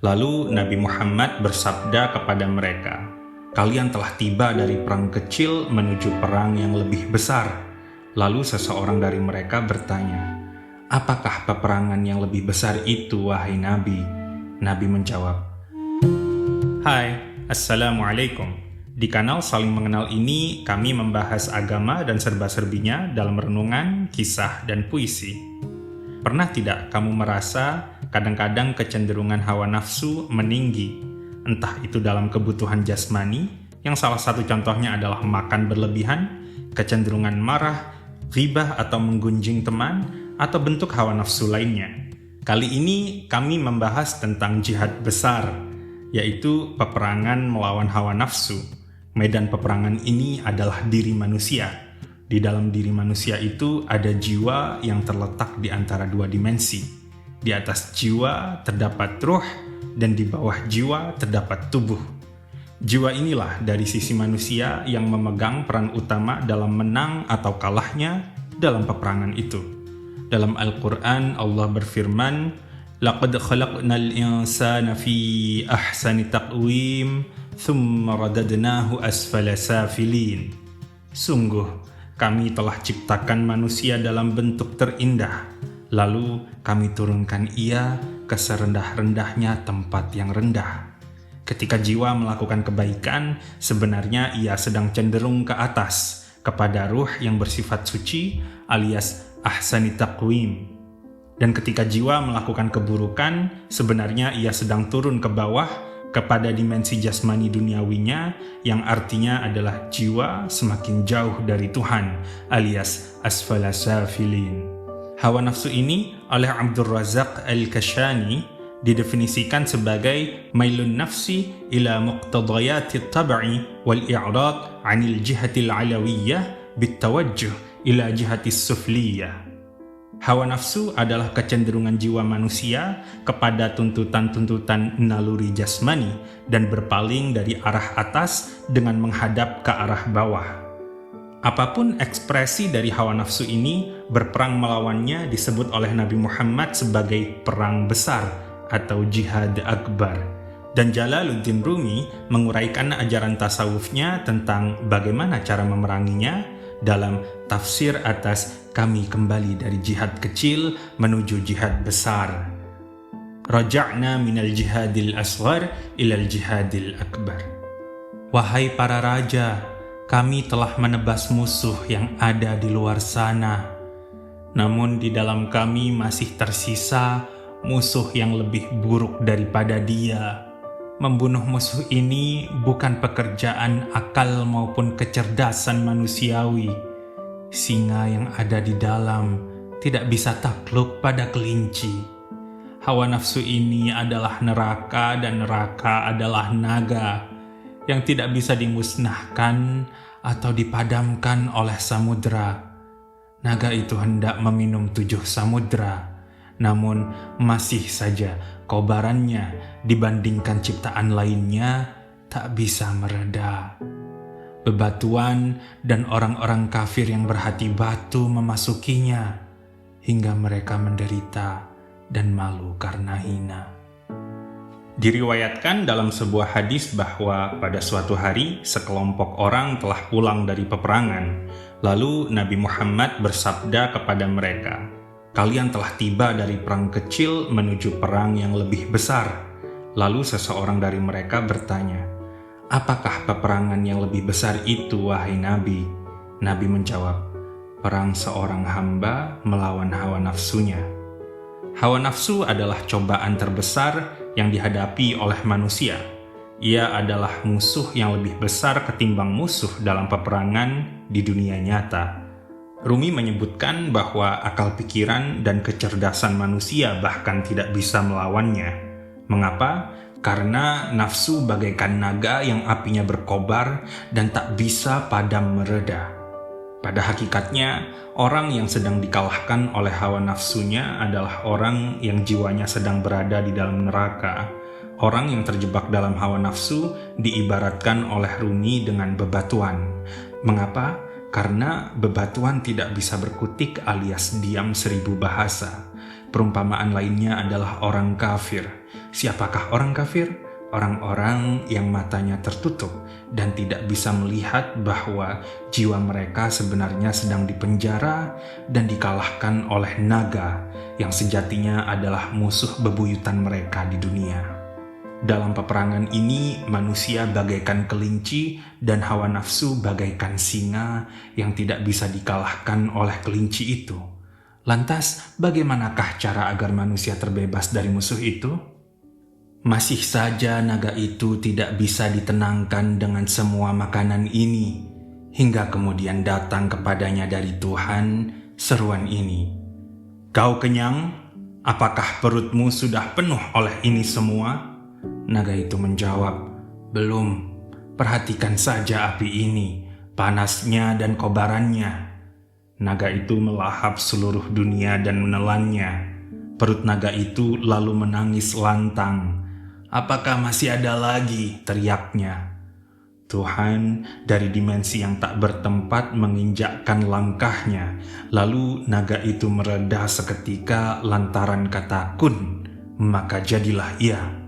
Lalu Nabi Muhammad bersabda kepada mereka, "Kalian telah tiba dari perang kecil menuju perang yang lebih besar." Lalu seseorang dari mereka bertanya, "Apakah peperangan yang lebih besar itu, wahai Nabi?" Nabi menjawab, "Hai, Assalamualaikum. Di kanal Saling Mengenal ini, kami membahas agama dan serba-serbinya dalam renungan, kisah, dan puisi. Pernah tidak kamu merasa kadang-kadang kecenderungan hawa nafsu meninggi, entah itu dalam kebutuhan jasmani, yang salah satu contohnya adalah makan berlebihan, kecenderungan marah, ghibah atau menggunjing teman, atau bentuk hawa nafsu lainnya? Kali ini kami membahas tentang jihad besar, yaitu peperangan melawan hawa nafsu. Medan peperangan ini adalah diri manusia. Di dalam diri manusia itu ada jiwa yang terletak di antara dua dimensi. Di atas jiwa terdapat ruh, dan di bawah jiwa terdapat tubuh. Jiwa inilah dari sisi manusia yang memegang peran utama dalam menang atau kalahnya dalam peperangan itu. Dalam Al-Quran, Allah berfirman, "Laqad khalaqnal insana fi ahsani taqwim, thumma radadnahu asfala safilin." Sungguh, kami telah ciptakan manusia dalam bentuk terindah, lalu kami turunkan ia ke serendah-rendahnya tempat yang rendah. Ketika jiwa melakukan kebaikan, sebenarnya ia sedang cenderung ke atas, kepada ruh yang bersifat suci alias ahsani taqwim. Dan ketika jiwa melakukan keburukan, sebenarnya ia sedang turun ke bawah, kepada dimensi jasmani duniawinya, yang artinya adalah jiwa semakin jauh dari Tuhan, alias asfala safilin. Hawa nafsu ini oleh Abdul Razak Al-Kashani didefinisikan sebagai mailun nafsi ila muqtadayati tabai wal i'rad anil jihatil alawiyyah bitawajjuh ila jihatis sufliyah. Hawa nafsu adalah kecenderungan jiwa manusia kepada tuntutan-tuntutan naluri jasmani dan berpaling dari arah atas dengan menghadap ke arah bawah. Apapun ekspresi dari hawa nafsu ini, berperang melawannya disebut oleh Nabi Muhammad sebagai perang besar atau jihad akbar. Dan Jalaluddin Rumi menguraikan ajaran tasawufnya tentang bagaimana cara memeranginya dalam tafsir atas "Kami kembali dari jihad kecil menuju jihad besar. Raja'na minal jihadil asghar ilal jihadil akbar." Wahai para raja, kami telah menebas musuh yang ada di luar sana. Namun di dalam kami masih tersisa musuh yang lebih buruk daripada dia. Membunuh musuh ini bukan pekerjaan akal maupun kecerdasan manusiawi. Singa yang ada di dalam tidak bisa takluk pada kelinci. Hawa nafsu ini adalah neraka dan neraka adalah naga yang tidak bisa dimusnahkan atau dipadamkan oleh samudera. Naga itu hendak meminum 7 samudera, namun masih saja kobarannya dibandingkan ciptaan lainnya tak bisa mereda. Bebatuan dan orang-orang kafir yang berhati batu memasukinya hingga mereka menderita dan malu karena hina. Diriwayatkan dalam sebuah hadis bahwa pada suatu hari sekelompok orang telah pulang dari peperangan. Lalu Nabi Muhammad bersabda kepada mereka, "Kalian telah tiba dari perang kecil menuju perang yang lebih besar." Lalu seseorang dari mereka bertanya, "Apakah peperangan yang lebih besar itu, wahai Nabi?" Nabi menjawab, "Perang seorang hamba melawan hawa nafsunya." Hawa nafsu adalah cobaan terbesar yang dihadapi oleh manusia. Ia adalah musuh yang lebih besar ketimbang musuh dalam peperangan di dunia nyata. Rumi menyebutkan bahwa akal pikiran dan kecerdasan manusia bahkan tidak bisa melawannya. Mengapa? Karena nafsu bagaikan naga yang apinya berkobar dan tak bisa padam mereda. Pada hakikatnya, orang yang sedang dikalahkan oleh hawa nafsunya adalah orang yang jiwanya sedang berada di dalam neraka. Orang yang terjebak dalam hawa nafsu diibaratkan oleh Rumi dengan bebatuan. Mengapa? Karena bebatuan tidak bisa berkutik alias diam 1000 bahasa. Perumpamaan lainnya adalah orang kafir Siapakah orang kafir? Orang-orang yang matanya tertutup dan tidak bisa melihat bahwa jiwa mereka sebenarnya sedang dipenjara dan dikalahkan oleh naga yang sejatinya adalah musuh bebuyutan mereka di dunia. Dalam peperangan ini, manusia bagaikan kelinci dan hawa nafsu bagaikan singa yang tidak bisa dikalahkan oleh kelinci itu. Lantas, bagaimanakah cara agar manusia terbebas dari musuh itu? Masih saja naga itu tidak bisa ditenangkan dengan semua makanan ini, hingga kemudian datang kepadanya dari Tuhan seruan ini. "Kau kenyang? Apakah perutmu sudah penuh oleh ini semua?" Naga itu menjawab, "Belum. Perhatikan saja api ini, panasnya dan kobarannya." Naga itu melahap seluruh dunia dan menelannya. Perut naga itu lalu menangis lantang. "Apakah masih ada lagi?" teriaknya. Tuhan dari dimensi yang tak bertempat menginjakkan langkahnya. Lalu naga itu mereda seketika lantaran kata kun, maka jadilah ia.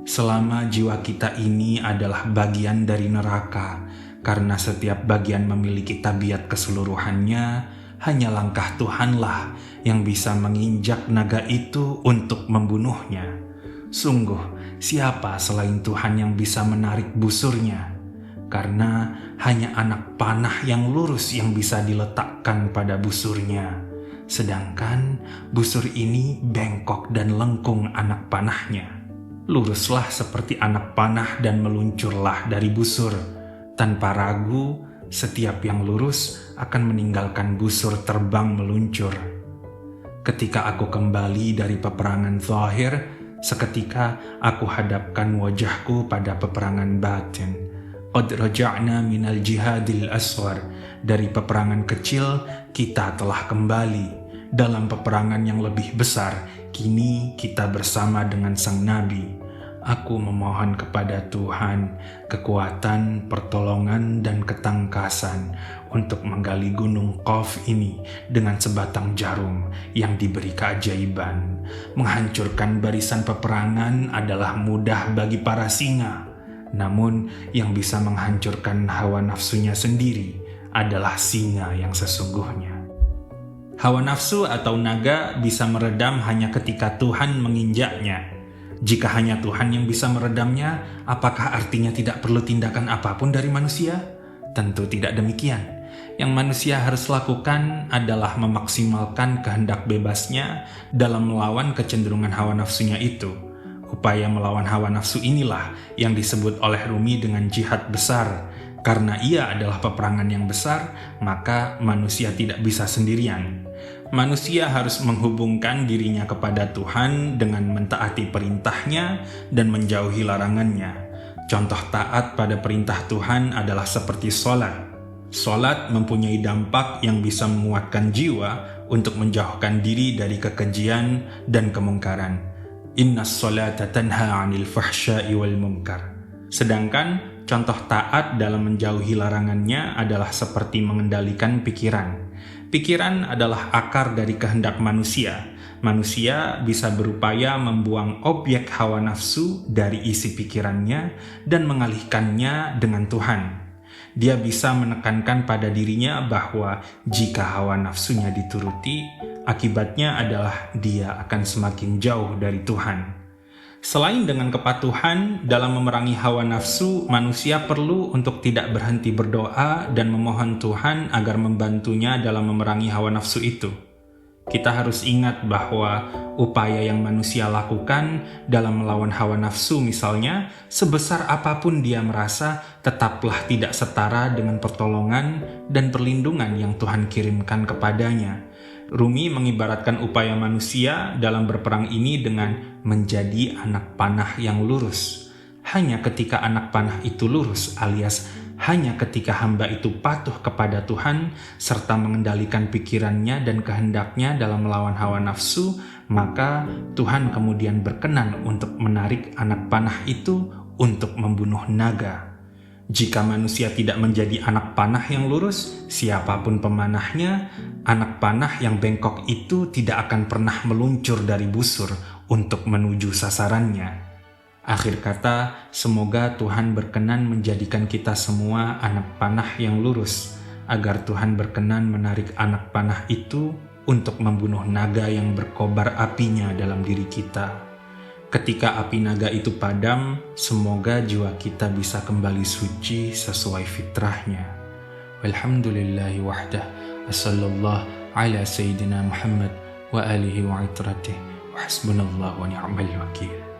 Selama jiwa kita ini adalah bagian dari neraka, karena setiap bagian memiliki tabiat keseluruhannya, hanya langkah Tuhanlah yang bisa menginjak naga itu untuk membunuhnya. Sungguh, siapa selain Tuhan yang bisa menarik busurnya? Karena hanya anak panah yang lurus yang bisa diletakkan pada busurnya. Sedangkan busur ini bengkok dan lengkung anak panahnya. Luruslah seperti anak panah dan meluncurlah dari busur. Tanpa ragu, setiap yang lurus akan meninggalkan busur terbang meluncur. Ketika aku kembali dari peperangan zahir, seketika aku hadapkan wajahku pada peperangan batin. Qad raja'na minal jihadil asghar. Dari peperangan kecil, kita telah kembali. Dalam peperangan yang lebih besar, kini kita bersama dengan Sang Nabi. Aku memohon kepada Tuhan kekuatan, pertolongan, dan ketangkasan untuk menggali gunung Qaf ini dengan sebatang jarum yang diberi keajaiban. Menghancurkan barisan peperangan adalah mudah bagi para singa, namun yang bisa menghancurkan hawa nafsunya sendiri adalah singa yang sesungguhnya. Hawa nafsu atau naga bisa meredam hanya ketika Tuhan menginjaknya. Jika hanya Tuhan yang bisa meredamnya, apakah artinya tidak perlu tindakan apapun dari manusia? Tentu tidak demikian. Yang manusia harus lakukan adalah memaksimalkan kehendak bebasnya dalam melawan kecenderungan hawa nafsunya itu. Upaya melawan hawa nafsu inilah yang disebut oleh Rumi dengan jihad besar. Karena ia adalah peperangan yang besar, maka manusia tidak bisa sendirian. Manusia harus menghubungkan dirinya kepada Tuhan dengan mentaati perintahnya dan menjauhi larangannya. Contoh taat pada perintah Tuhan adalah seperti sholat. Sholat mempunyai dampak yang bisa menguatkan jiwa untuk menjauhkan diri dari kekejian dan kemungkaran. Inna sholata tanha 'anil fahsya'i wal munkar. Sedangkan contoh taat dalam menjauhi larangannya adalah seperti mengendalikan pikiran. Pikiran adalah akar dari kehendak manusia. Manusia bisa berupaya membuang objek hawa nafsu dari isi pikirannya dan mengalihkannya dengan Tuhan. Dia bisa menekankan pada dirinya bahwa jika hawa nafsunya dituruti, akibatnya adalah dia akan semakin jauh dari Tuhan. Selain dengan kepatuhan dalam memerangi hawa nafsu, manusia perlu untuk tidak berhenti berdoa dan memohon Tuhan agar membantunya dalam memerangi hawa nafsu itu. Kita harus ingat bahwa upaya yang manusia lakukan dalam melawan hawa nafsu misalnya, sebesar apapun dia merasa, tetaplah tidak setara dengan pertolongan dan perlindungan yang Tuhan kirimkan kepadanya. Rumi mengibaratkan upaya manusia dalam berperang ini dengan menjadi anak panah yang lurus. Hanya ketika anak panah itu lurus alias hanya ketika hamba itu patuh kepada Tuhan serta mengendalikan pikirannya dan kehendaknya dalam melawan hawa nafsu, maka Tuhan kemudian berkenan untuk menarik anak panah itu untuk membunuh naga. Jika manusia tidak menjadi anak panah yang lurus, siapapun pemanahnya, anak panah yang bengkok itu tidak akan pernah meluncur dari busur untuk menuju sasarannya. Akhir kata, semoga Tuhan berkenan menjadikan kita semua anak panah yang lurus, agar Tuhan berkenan menarik anak panah itu untuk membunuh naga yang berkobar apinya dalam diri kita. Ketika api naga itu padam, semoga jiwa kita bisa kembali suci sesuai fitrahnya. Walhamdulillahi wahdah, wassallallahu ala sayyidina Muhammad wa alihi wa itratih, wa hasbunallah wa ni'mal wakil.